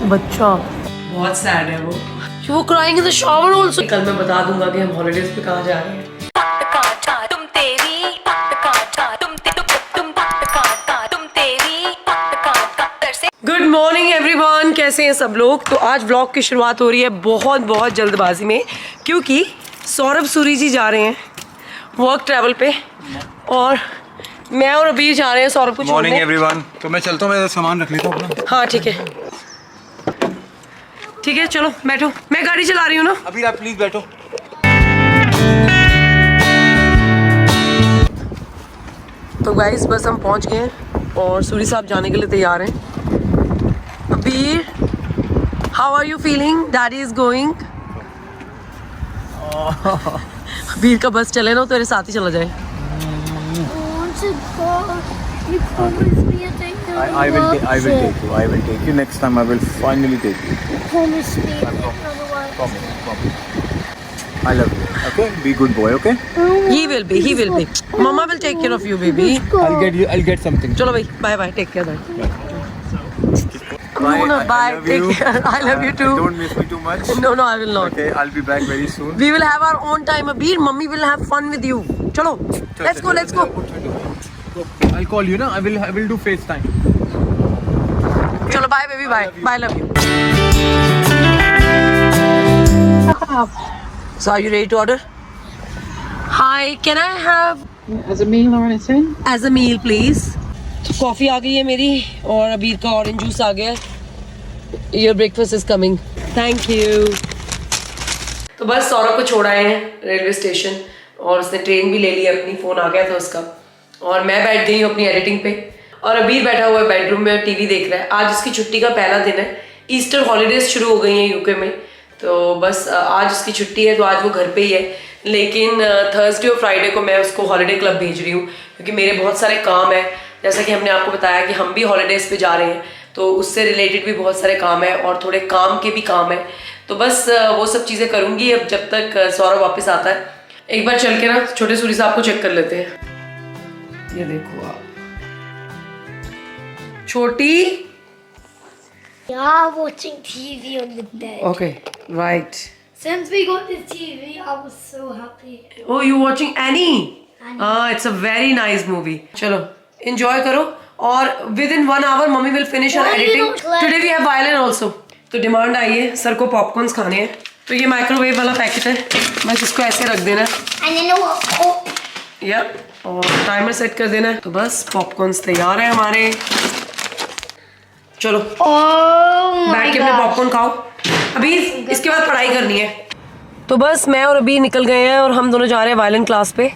बच्चा बहुत सैड है वो। She was crying in the shower also. कल मैं बता दूंगा कि हम हॉलीडेज पे कहाँ जा रहे हैं। गुड मॉर्निंग एवरीवन, कैसे हैं सब लोग। तो आज व्लॉग की शुरुआत हो रही है बहुत बहुत जल्दबाजी में, क्योंकि सौरभ सूरी जी जा रहे हैं वर्क ट्रैवल पे और मैं और अबीर जा रहे हैं सौरभ को छोड़ने। Morning everyone. तो मैं चलता हूँ, मैं सामान रख लेता हूँ अपना। हाँ ठीक है ठीक है, चलो बैठो, मैं गाड़ी चला रही हूँ ना। अबीर आप प्लीज बैठो। तो गाइस बस हम पहुँच गए हैं और सूरी साहब जाने के लिए तैयार हैं। Abir, how are you feeling? Daddy is going. Abir का बस चले ना, तेरे साथ ही चला जाए। I will take you. I will take you next time. I will finally take you. Promise me. Otherwise. I love you. Okay, be good boy. Okay. He will be. Mama will take care of you, baby. I'll get something. चलो भाई, bye bye, take care bye. Bye. No, bye. I love Take you. care. I love you too. Don't miss me too much. No, I will not. Okay, I'll be back very soon. We will have our own time, Abir. Mummy will have fun with you. चलो, let's go. I'll call you ना. I will do FaceTime. चलो, bye baby, bye, love you. So are you ready to order? Hi, can I have As a meal or anything? as a meal please? Coffee आ गई है मेरी और अबीर का orange juice आ गया है। Your breakfast is coming. Thank you. तो बस सौरभ को छोड़ आए हैं रेलवे स्टेशन और उसने ट्रेन भी ले ली, अपनी फ़ोन आ गया था उसका, और मैं बैठ गई हूँ अपनी एडिटिंग पे और अबीर बैठा हुआ है बेडरूम में टीवी देख रहा है। आज उसकी छुट्टी का पहला दिन है, ईस्टर हॉलीडेज शुरू हो गई हैं यूके में, तो बस आज उसकी छुट्टी है तो आज वो घर पे ही है। लेकिन थर्सडे और फ्राइडे को मैं उसको हॉलीडे क्लब भेज रही हूँ क्योंकि मेरे बहुत सारे काम है, जैसा कि हमने आपको बताया कि हम भी हॉलीडेज़ पे जा रहे हैं, तो उससे रिलेटेड भी बहुत सारे काम है और थोड़े काम के भी काम है। तो बस वो सब चीज़ें करूँगी अब जब तक सौरभ वापस आता है। एक बार चल के ना छोटे सूरी साहब को चेक कर लेते हैं। ये देखो आप, छोटी। Yeah, watching TV on the bed. Okay, right. Since we got this TV, I was so happy. Oh, you watching Annie? Annie. It's a very nice movie. चलो, enjoy करो और within 1 hour mummy will finish her Why you editing. don't let- Today we have violin also. तो demand आई है sir को popcorns खाने हैं, तो ये माइक्रोवेव वाला पैकेट है, बस इसको ऐसे रख देना है And you know what? या और टाइमर सेट कर देना है, तो बस पॉपकॉर्न्स तैयार है हमारे। चलो Oh my बैठ के अपने god. पॉपकॉर्न खाओ, अभी इसके बाद पढ़ाई करनी है। तो बस मैं और अभी निकल गए हैं और हम दोनों जा रहे हैं वायलिन क्लास पे।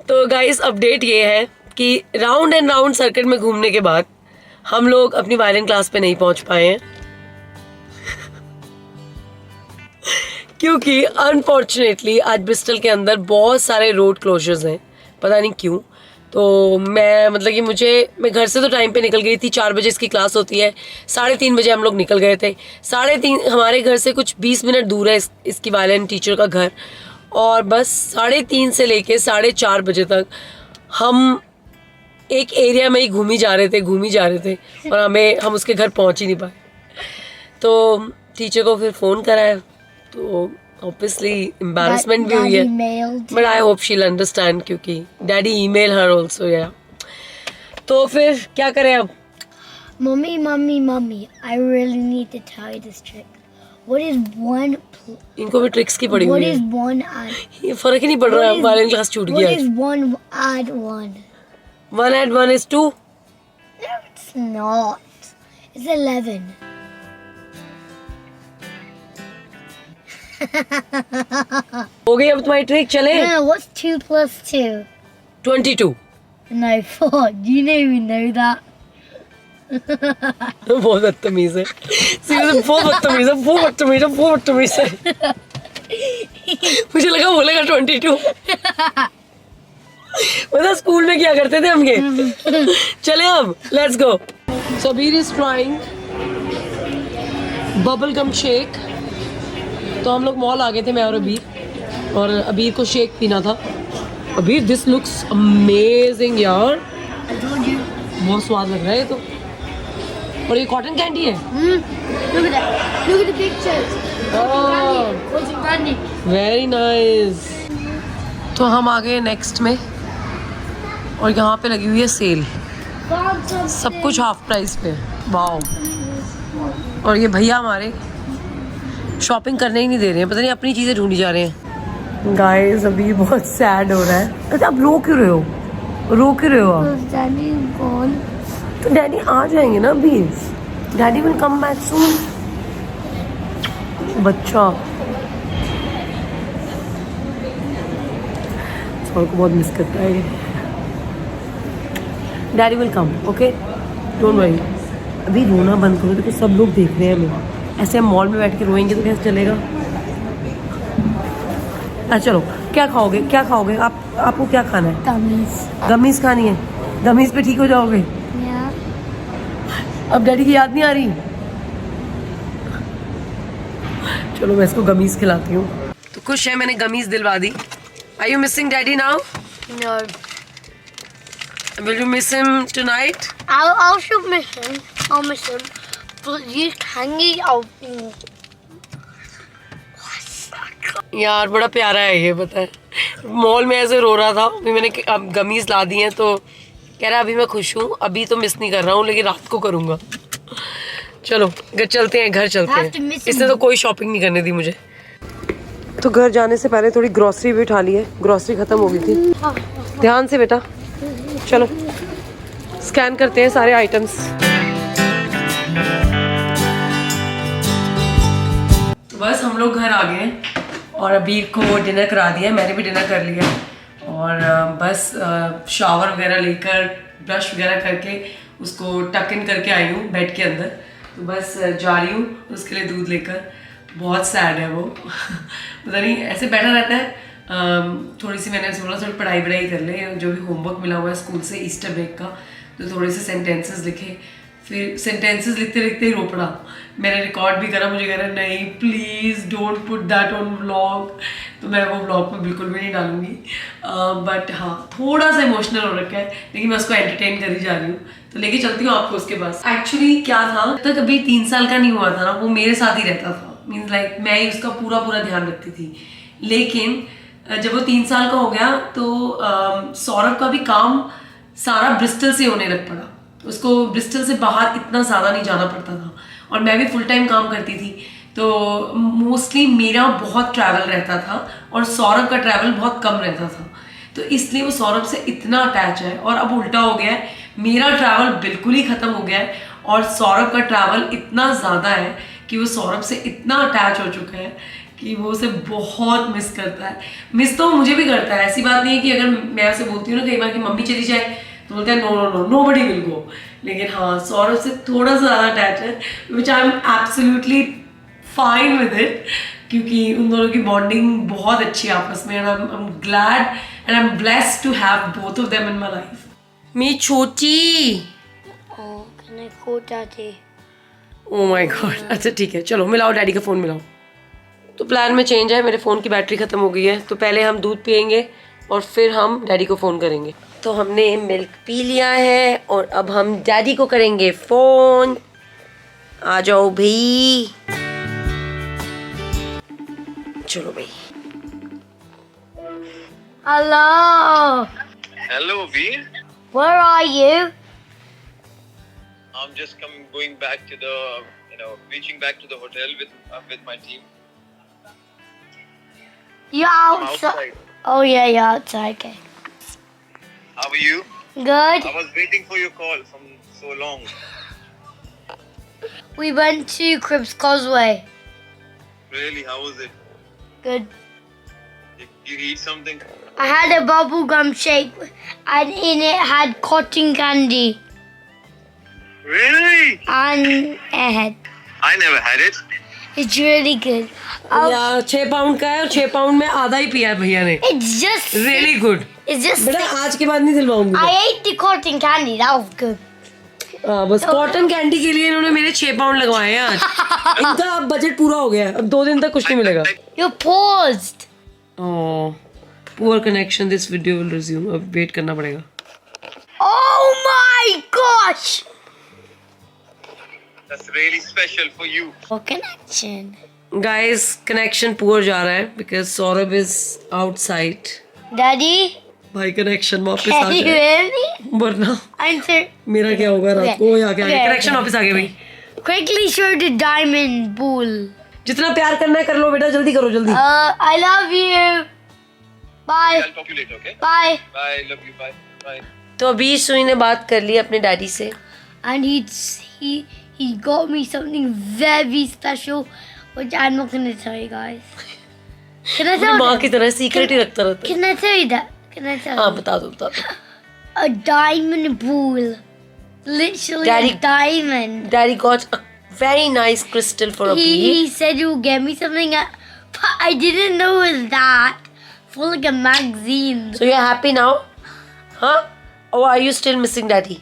तो गाइस अपडेट ये है कि राउंड एंड राउंड सर्किट में घूमने के बाद हम लोग अपनी वायलिन क्लास पे नहीं पहुंच पाए हैं क्योंकि अनफॉर्चुनेटली आज ब्रिस्टल के अंदर बहुत सारे रोड क्लोजर्स हैं, पता नहीं क्यों। तो मैं घर से तो टाइम पे निकल गई थी, 4 बजे इसकी क्लास होती है, 3:30 बजे हम लोग निकल गए थे। 3:30 हमारे घर से कुछ 20 मिनट दूर है इसकी वायलिन टीचर का घर, और बस 3:30 से लेके 4:30 बजे तक हम एक एरिया में ही घूमी जा रहे थे और हम उसके घर पहुंच ही नहीं पाए। तो टीचर को फिर फ़ोन करा है, तो ऑब्वियसली एम्बैरसमेंट भी हुई है, Daddy mailed. But I hope she will understand क्योंकि डैडी ईमेल हर ऑल्सो। या तो फिर क्या करें अब। Mommy, I really need to tell you this trick. What is one? इनको भी ट्रिक्स की पड़ी What हुई is है, one add? ये फर्क ही नहीं पड़ रहा है, What is- वायलिन क्लास छूट What गया। is one add one? 1 add 1 is 2। No, it's not. It's 11. हो गई अब तुम्हारी ट्रिक, चले। No, what's 2 plus 2? 22। No, 4. Do you even know that? बहुत बदतमीज है, सीरियसली बहुत बदतमीज है। मुझे लगा बोलेगा 22। मतलब स्कूल में क्या करते थे हम ये। चले अब, let's go. So Abir is trying bubble gum shake. तो हम लोग मॉल आ गए थे मैं और अबीर को शेक पीना था। अबीर दिस लुक्स अमेजिंग यार, बहुत स्वाद लग रहा है ये तो। और ये कॉटन कैंडी है? Look at that. Look at the pictures. Cotton candy. Very nice. तो हम आ गए नेक्स्ट में और यहाँ पे लगी हुई है सेल, सब कुछ हाफ प्राइस पे। वाओ। और ये भैया हमारे शॉपिंग करने ही नहीं दे रहे हैं, पता नहीं अपनी चीज़ें ढूंढी जा रहे हैं। गाइस अभी बहुत सैड हो रहा है। अच्छा आप रो क्यों रहे हो? रो क्यों रहे हो आप? Daddy is gone. तो डैडी आ जाएंगे ना अभी, daddy will come back soon. बच्चा सौर को बहुत मिस करता है। Daddy will come, okay, don't worry. अभी रोना बंद करो, देखो सब लोग देख रहे हैं हमें। ऐसे हम मॉल में बैठ के रोएंगे तो कैसे चलेगा? अच्छा चलो, क्या खाओगे, क्या खाओगे आप? आपको क्या खाना है? Gummies. गमीज खानी है? गमीज पे ठीक हो जाओगे? Yeah. अब डैडी की याद नहीं आ रही? चलो मैं इसको गमीज खिलाती हूँ। तो खुश है, मैंने गमीज दिलवा दी। Are you missing daddy now? No. Will you miss him tonight? I'll still miss him. I'll miss him. But you candy, I'll. यार बड़ा प्यारा है ये, पता है। मॉल में ऐसे रो रहा था, अभी मैंने अब गमीज ला दी हैं तो कह रहा है अभी मैं खुश हूँ, अभी तो मिस नहीं कर रहा हूँ लेकिन रात को करूँगा। चलो घर चलते हैं, घर चलते हैं। इसने तो कोई शॉपिंग नहीं करने दी मुझे। तो घर जाने से पहले थोड़ी ग्रॉसरी भी उठा ली है, ग्रॉसरी ख़त्म हो गई थी। ध्यान से बेटा, चलो स्कैन करते हैं सारे आइटम्स। तो बस हम लोग घर आ गए हैं और अबीर को डिनर करा दिया, मैंने भी डिनर कर लिया और बस शावर वगैरह लेकर ब्रश वगैरह करके उसको टक इन करके आई हूँ बेड के अंदर। तो बस जा रही हूँ उसके लिए दूध लेकर। बहुत सैड है वो पता नहीं ऐसे बैठा रहता है। थोड़ी सी मैंने बोला थोड़ी पढ़ाई कर ले, जो भी होमवर्क मिला हुआ है स्कूल से ईस्टर ब्रेक का, तो थोड़े से सेंटेंसेस लिखे। फिर सेंटेंसेस लिखते लिखते ही रो पड़ा। मैंने रिकॉर्ड भी करा, मुझे कह रहा नहीं please don't put that on vlog, तो मैं वो व्लॉग में बिल्कुल भी नहीं डालूंगी। बट हाँ थोड़ा सा इमोशनल हो रखा है, लेकिन मैं उसको एंटरटेन कर ही जा रही हूँ। तो लेके चलती हूँ आपको उसके पास। एक्चुअली क्या था, तक अभी 3 साल का नहीं हुआ था ना, वो मेरे साथ ही रहता था, मीन्स लाइक मैं ही उसका पूरा ध्यान रखती थी। लेकिन जब वो 3 साल का हो गया तो सौरभ का भी काम सारा ब्रिस्टल से होने लग पड़ा। उसको ब्रिस्टल से बाहर इतना ज़्यादा नहीं जाना पड़ता था और मैं भी फुल टाइम काम करती थी, तो मोस्टली मेरा बहुत ट्रैवल रहता था और सौरभ का ट्रैवल बहुत कम रहता था। तो इसलिए वो सौरभ से इतना अटैच है। और अब उल्टा हो गया है, मेरा ट्रैवल बिल्कुल ही ख़त्म हो गया है और सौरभ का ट्रैवल इतना ज़्यादा है कि वो सौरभ से इतना अटैच हो चुका है कि वो उसे बहुत मिस करता है। मिस तो मुझे भी करता है, ऐसी बात नहीं है कि अगर मैं उसे बोलती हूँ ना कई बार कि मम्मी चली जाए तो बोलते हैं नो बडी विल गो। लेकिन हाँ सौरभ से थोड़ा सा ज़्यादा अटैच है, which I am absolutely fine with it, क्योंकि उन दोनों की बॉन्डिंग बहुत अच्छी है आपस में। And I am glad and I am blessed to have both of them in my life. मेरी छोटी, Oh, can I call Daddy? Oh my God. अच्छा ठीक है, चलो मिलाओ डैडी का फ़ोन मिलाओ। तो प्लान में चेंज है, मेरे फ़ोन की बैटरी ख़त्म हो गई है, तो पहले हम दूध पियेंगे और फिर हम डैडी को फ़ोन करेंगे। तो हमने मिल्क पी लिया है और अब हम डैडी को करेंगे फ़ोन। आ जाओ भाई, चलो भाई। Hello. Hello, Veer. Where are you? I'm just going back to the, reaching back to the hotel with my team. You're I'm outside. outside. Oh yeah, you're outside. Okay. How are you? Good. I was waiting for your call from so long. We went to Cribs Causeway. Really, how was it? Good. Did you eat something? I had a bubblegum shake and in it had cotton candy Really? and ahead. I never had it. It's really good. यार 6 pound का है और 6 pound में आधा ही पिया है भैया ने। It's just really good. It's just बेटा आज के बाद नहीं दिलवाऊंगी। I ate the cotton candy. That was good. बस कॉटन कैंडी के लिए इन्होंने मेरे 6 पाउंड लगवाए हैं आज। इनका अब बजट पूरा हो गया है, अब 2 दिन तक कुछ नहीं मिलेगा। You paused. Poor connection, this video will resume. अब वेट करना पड़ेगा। Oh my gosh! That's really special for you. What connection? Guys, connection poor जा रहा है because Saurabh is outside. Daddy, भाई connection वापस आ can you जाए hear me? वरना Answer. मेरा क्या होगा रात को? आ गया Okay, कनेक्शन okay. वापस आ गया भाई. Quickly show the diamond bull. जितना प्यार करना है कर लो बेटा, जल्दी करो जल्दी. I love you. Bye. I'll talk to you later, okay? Bye. Bye, love you, bye. Bye. तो अभी सुई ने बात कर ली अपने डैडी से. And he got me something very special, which I'm not gonna tell you guys. Can I अपनी tell माँ you? की तरह सीक्रेट ही रखता रहता है. Can I tell you that? Can I tell हाँ you? बता दो. A diamond bull. Literally Daddy- a diamond. Daddy got a very nice crystal for Abhi. He said he would get me something, but I didn't know it was that. For like a magazine. So you're happy now? Huh? Or are you still missing daddy?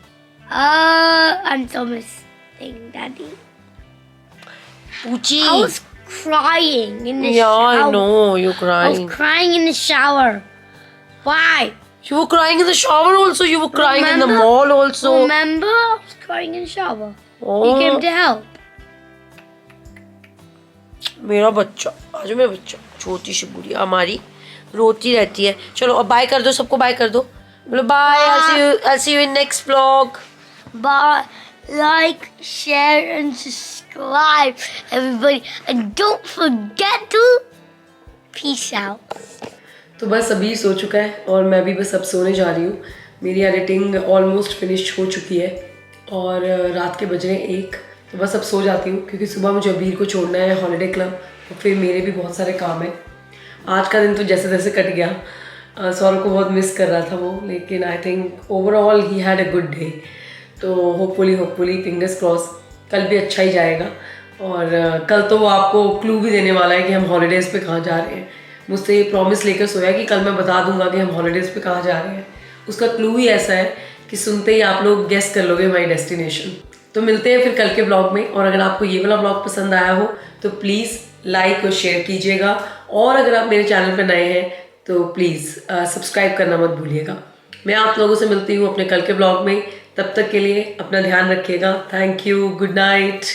I'm so missing Daddy. Poochie. I was crying in the Yeah, shower. I know you're I crying. was crying in the shower. Why? You were crying in the shower also. You were crying in the Remember? mall also. Remember? I was crying in the shower. Oh. He came to help. मेरा बच्चा, आज मेरा बच्चा, छोटी सी गुड़िया हमारी रोती रहती है. चलो अब बाय कर दो, सबको बाय कर दो. बोलो bye. I'll see you in next vlog. But like, share, and subscribe, everybody. And don't forget to peace out. तो बस अभी सो चुका है और मैं भी बस अब सोने जा रही हूँ. मेरी एडिटिंग ऑलमोस्ट फिनिश हो चुकी है और रात के बज रहे हैं 1. तो बस अब सो जाती हूँ क्योंकि सुबह मुझे अबीर को छोड़ना है हॉलीडे क्लब और फिर मेरे भी बहुत सारे काम हैं. आज का दिन तो जैसे तैसे कट गया. सौरभ को बहुत मिस कर रहा था वो, लेकिन I think overall he had a good day. तो होपफुली फिंगर्स क्रॉस कल भी अच्छा ही जाएगा. और कल तो वो आपको क्लू भी देने वाला है कि हम हॉलीडेज़ पे कहाँ जा रहे हैं. मुझसे ये प्रॉमिस लेकर सोया कि कल मैं बता दूंगा कि हम हॉलीडेज़ पे कहाँ जा रहे हैं. उसका क्लू ही ऐसा है कि सुनते ही आप लोग गेस कर लोगे माई डेस्टिनेशन. तो मिलते हैं फिर कल के ब्लॉग में. और अगर आपको ये वाला ब्लॉग पसंद आया हो तो प्लीज़ लाइक और शेयर कीजिएगा. और अगर आप मेरे चैनल पर नए हैं तो प्लीज़ सब्सक्राइब करना मत भूलिएगा. मैं आप लोगों से मिलती हूँ अपने कल के ब्लॉग में. तब तक के लिए अपना ध्यान रखिएगा. Thank you. Good night.